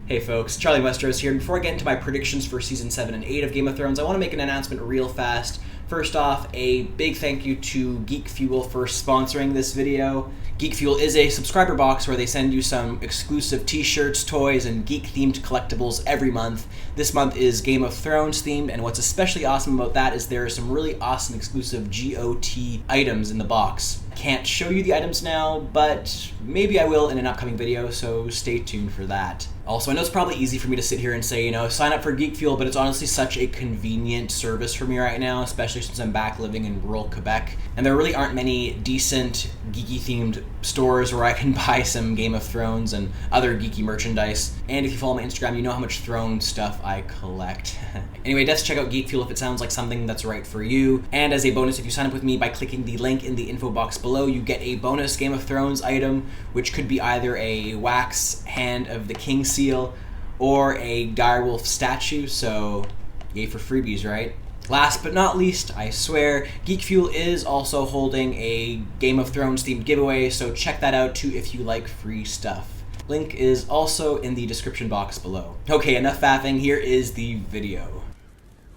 Hey folks, Charlie Westeros here, and before I get into my predictions for Season 7 and 8 of Game of Thrones, I want to make an announcement real fast. First off, a big thank you to Geek Fuel for sponsoring this video. Geek Fuel is a subscriber box where they send you some exclusive t-shirts, toys, and geek-themed collectibles every month. This month is Game of Thrones themed, and what's especially awesome about that is there are some really awesome exclusive GOT items in the box. Can't show you the items now, but maybe I will in an upcoming video, so stay tuned for that. Also, I know it's probably easy for me to sit here and say, sign up for Geek Fuel, but it's honestly such a convenient service for me right now, especially since I'm back living in rural Quebec. And there really aren't many decent geeky-themed stores where I can buy some Game of Thrones and other geeky merchandise. And if you follow my Instagram, you know how much Throne stuff I collect. Anyway, just check out Geek Fuel if it sounds like something that's right for you. And as a bonus, if you sign up with me by clicking the link in the info box below, you get a bonus Game of Thrones item, which could be either a wax hand of the King seal or a direwolf statue, so yay for freebies, right? Last but not least, I swear, Geek Fuel is also holding a Game of Thrones themed giveaway, so check that out too if you like free stuff. Link is also in the description box below. Okay, enough faffing, here is the video.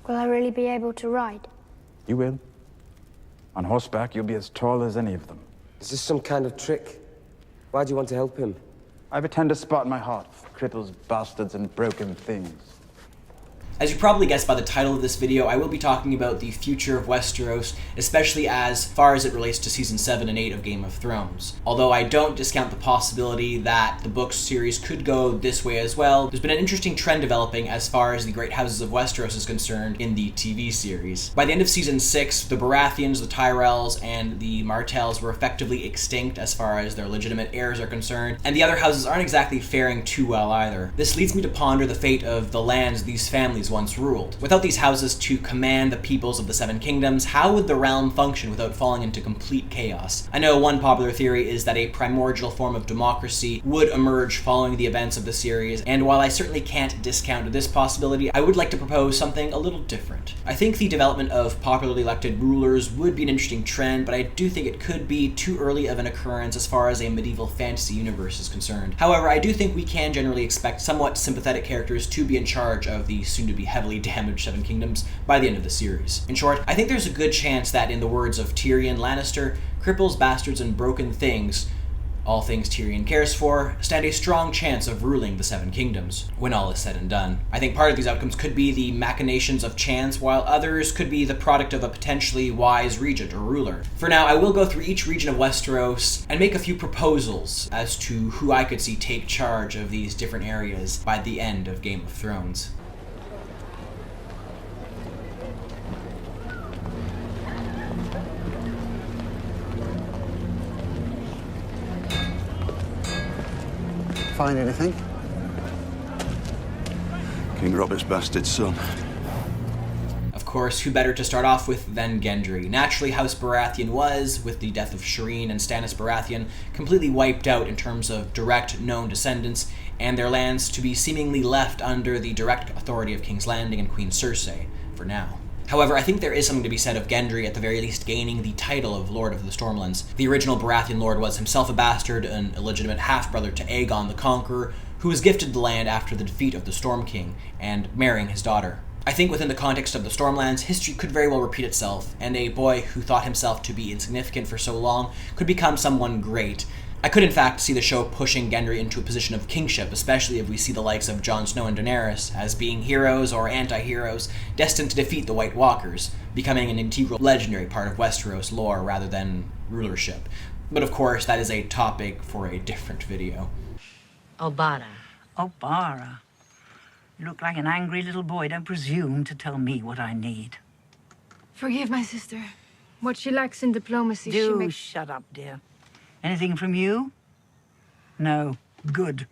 Will I really be able to ride? You will. On horseback, you'll be as tall as any of them. Is this some kind of trick? Why do you want to help him? I have a tender spot in my heart for cripples, bastards, and broken things. As you probably guessed by the title of this video, I will be talking about the future of Westeros, especially as far as it relates to Season 7 and 8 of Game of Thrones. Although I don't discount the possibility that the book series could go this way as well, there's been an interesting trend developing as far as the Great Houses of Westeros is concerned in the TV series. By the end of Season 6, the Baratheons, the Tyrells, and the Martells were effectively extinct as far as their legitimate heirs are concerned, and the other houses aren't exactly faring too well either. This leads me to ponder the fate of the lands these families once ruled. Without these houses to command the peoples of the Seven Kingdoms, how would the realm function without falling into complete chaos? I know one popular theory is that a primordial form of democracy would emerge following the events of the series, and while I certainly can't discount this possibility, I would like to propose something a little different. I think the development of popularly elected rulers would be an interesting trend, but I do think it could be too early of an occurrence as far as a medieval fantasy universe is concerned. However, I do think we can generally expect somewhat sympathetic characters to be in charge of the soon-to-be heavily damaged Seven Kingdoms by the end of the series. In short, I think there's a good chance that, in the words of Tyrion Lannister, cripples, bastards, and broken things, all things Tyrion cares for, stand a strong chance of ruling the Seven Kingdoms when all is said and done. I think part of these outcomes could be the machinations of chance, while others could be the product of a potentially wise regent or ruler. For now, I will go through each region of Westeros and make a few proposals as to who I could see take charge of these different areas by the end of Game of Thrones. Find anything? King Robert's bastard son. Of course, who better to start off with than Gendry? Naturally, House Baratheon was, with the death of Shireen and Stannis Baratheon, completely wiped out in terms of direct known descendants, and their lands to be seemingly left under the direct authority of King's Landing and Queen Cersei, for now. However, I think there is something to be said of Gendry at the very least gaining the title of Lord of the Stormlands. The original Baratheon Lord was himself a bastard, an illegitimate half-brother to Aegon the Conqueror, who was gifted the land after the defeat of the Storm King, and marrying his daughter. I think within the context of the Stormlands, history could very well repeat itself, and a boy who thought himself to be insignificant for so long could become someone great. I could in fact see the show pushing Gendry into a position of kingship, especially if we see the likes of Jon Snow and Daenerys as being heroes or anti-heroes destined to defeat the White Walkers, becoming an integral legendary part of Westeros lore rather than rulership. But of course, that is a topic for a different video. Obara. Obara. You look like an angry little boy. Don't presume to tell me what I need. Forgive my sister. What she lacks in diplomacy, she Do makes... shut up, dear. Anything from you? No. Good.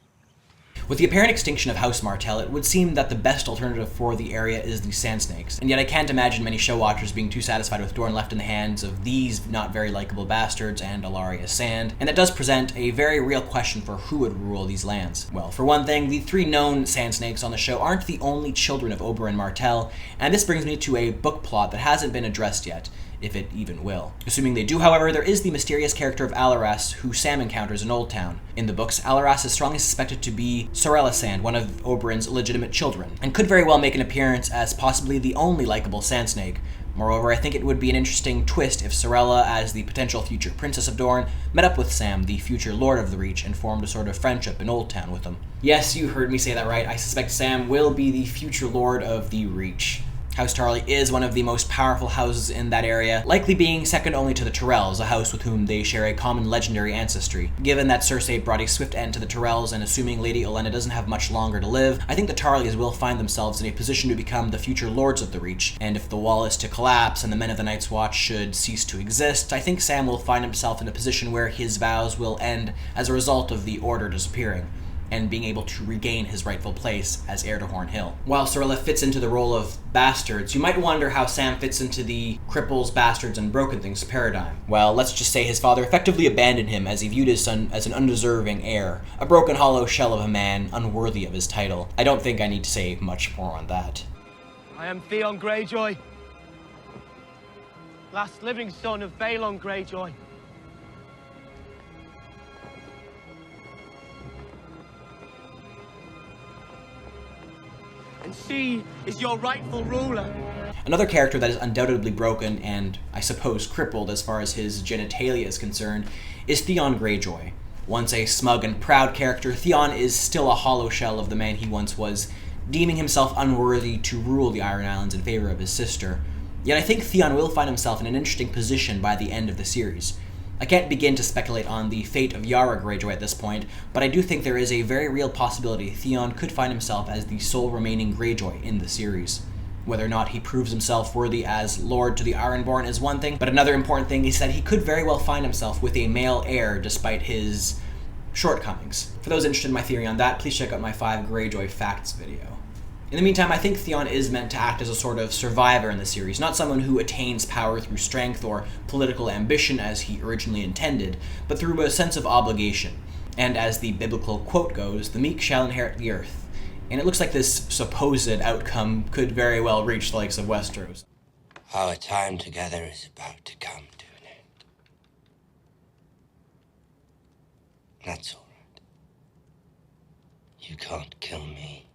With the apparent extinction of House Martell, it would seem that the best alternative for the area is the Sand Snakes, and yet I can't imagine many show watchers being too satisfied with Dorne left in the hands of these not very likable bastards and Alaria Sand, and that does present a very real question for who would rule these lands. Well, for one thing, the three known Sand Snakes on the show aren't the only children of Oberyn Martell, and this brings me to a book plot that hasn't been addressed yet. if it even will. Assuming they do, however, there is the mysterious character of Alaras, who Sam encounters in Old Town. In the books, Alaras is strongly suspected to be Sorella Sand, one of Oberyn's illegitimate children, and could very well make an appearance as possibly the only likable Sand Snake. Moreover, I think it would be an interesting twist if Sorella, as the potential future Princess of Dorne, met up with Sam, the future Lord of the Reach, and formed a sort of friendship in Old Town with him. Yes, you heard me say that right. I suspect Sam will be the future Lord of the Reach. House Tarly is one of the most powerful houses in that area, likely being second only to the Tyrells, a house with whom they share a common legendary ancestry. Given that Cersei brought a swift end to the Tyrells, and assuming Lady Olenna doesn't have much longer to live, I think the Tarlys will find themselves in a position to become the future Lords of the Reach, and if the wall is to collapse and the Men of the Night's Watch should cease to exist, I think Sam will find himself in a position where his vows will end as a result of the Order disappearing, and being able to regain his rightful place as heir to Horn Hill. While Sorella fits into the role of bastards, you might wonder how Sam fits into the Cripples, Bastards, and Broken Things paradigm. Well, let's just say his father effectively abandoned him as he viewed his son as an undeserving heir, a broken hollow shell of a man unworthy of his title. I don't think I need to say much more on that. I am Theon Greyjoy, last living son of Balon Greyjoy. And she is your rightful ruler. Another character that is undoubtedly broken and, I suppose, crippled as far as his genitalia is concerned is Theon Greyjoy. Once a smug and proud character, Theon is still a hollow shell of the man he once was, deeming himself unworthy to rule the Iron Islands in favor of his sister. Yet I think Theon will find himself in an interesting position by the end of the series. I can't begin to speculate on the fate of Yara Greyjoy at this point, but I do think there is a very real possibility Theon could find himself as the sole remaining Greyjoy in the series. Whether or not he proves himself worthy as Lord to the Ironborn is one thing, but another important thing is that he could very well find himself with a male heir despite his shortcomings. For those interested in my theory on that, please check out my 5 Greyjoy Facts video. In the meantime, I think Theon is meant to act as a sort of survivor in the series, not someone who attains power through strength or political ambition as he originally intended, but through a sense of obligation. And as the biblical quote goes, the meek shall inherit the earth. And it looks like this supposed outcome could very well reach the likes of Westeros. Our time together is about to come to an end. That's all right. You can't kill me.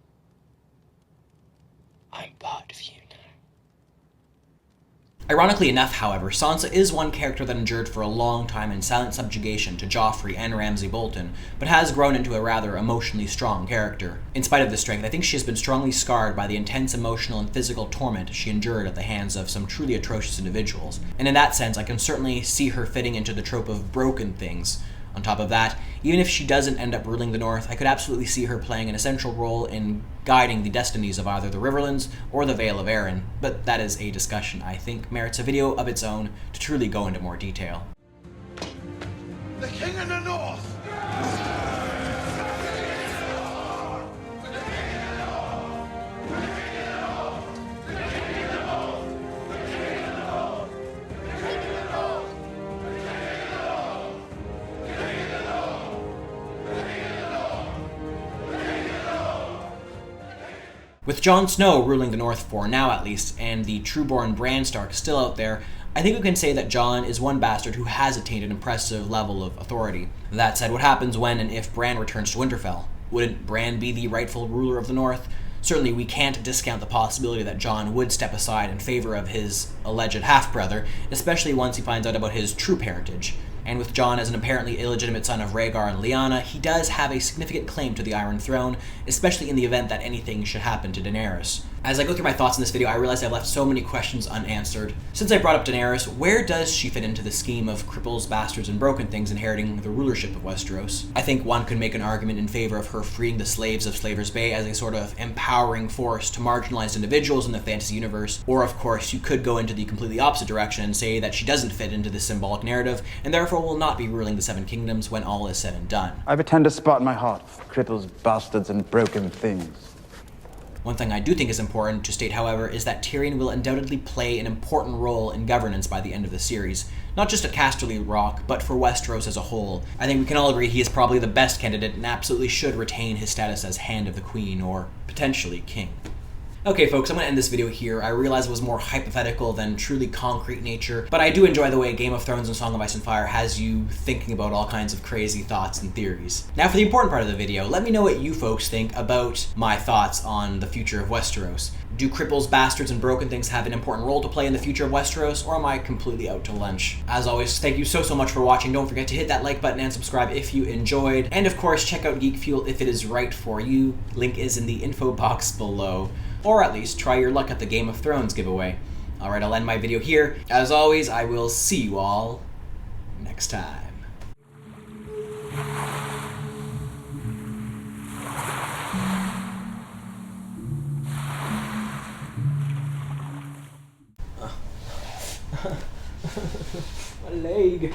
I'm part of you now. Ironically enough, however, Sansa is one character that endured for a long time in silent subjugation to Joffrey and Ramsay Bolton, but has grown into a rather emotionally strong character. In spite of this strength, I think she has been strongly scarred by the intense emotional and physical torment she endured at the hands of some truly atrocious individuals, and in that sense, I can certainly see her fitting into the trope of broken things. On top of that, even if she doesn't end up ruling the North, I could absolutely see her playing an essential role in guiding the destinies of either the Riverlands or the Vale of Arryn, but that is a discussion I think merits a video of its own to truly go into more detail. The King of the North! With Jon Snow ruling the North for now at least, and the Trueborn Bran Stark still out there, I think we can say that Jon is one bastard who has attained an impressive level of authority. That said, what happens when and if Bran returns to Winterfell? Wouldn't Bran be the rightful ruler of the North? Certainly we can't discount the possibility that Jon would step aside in favor of his alleged half-brother, especially once he finds out about his true parentage. And with Jon as an apparently illegitimate son of Rhaegar and Lyanna, he does have a significant claim to the Iron Throne, especially in the event that anything should happen to Daenerys. As I go through my thoughts in this video, I realize I've left so many questions unanswered. Since I brought up Daenerys, where does she fit into the scheme of Cripples, Bastards, and Broken Things inheriting the rulership of Westeros? I think one could make an argument in favor of her freeing the slaves of Slaver's Bay as a sort of empowering force to marginalized individuals in the fantasy universe, or of course you could go into the completely opposite direction and say that she doesn't fit into this symbolic narrative, and therefore will not be ruling the Seven Kingdoms when all is said and done. I have a tender spot in my heart for Cripples, Bastards, and Broken Things. One thing I do think is important to state, however, is that Tyrion will undoubtedly play an important role in governance by the end of the series. Not just at Casterly Rock, but for Westeros as a whole. I think we can all agree he is probably the best candidate and absolutely should retain his status as Hand of the Queen, or potentially King. Okay folks, I'm going to end this video here. I realize it was more hypothetical than truly concrete nature, but I do enjoy the way Game of Thrones and Song of Ice and Fire has you thinking about all kinds of crazy thoughts and theories. Now for the important part of the video, let me know what you folks think about my thoughts on the future of Westeros. Do cripples, bastards, and broken things have an important role to play in the future of Westeros, or am I completely out to lunch? As always, thank you so much for watching. Don't forget to hit that like button and subscribe if you enjoyed. And of course, check out Geek Fuel if it is right for you. Link is in the info box below. Or at least try your luck at the Game of Thrones giveaway. Alright, I'll end my video here. As always, I will see you all next time. My leg.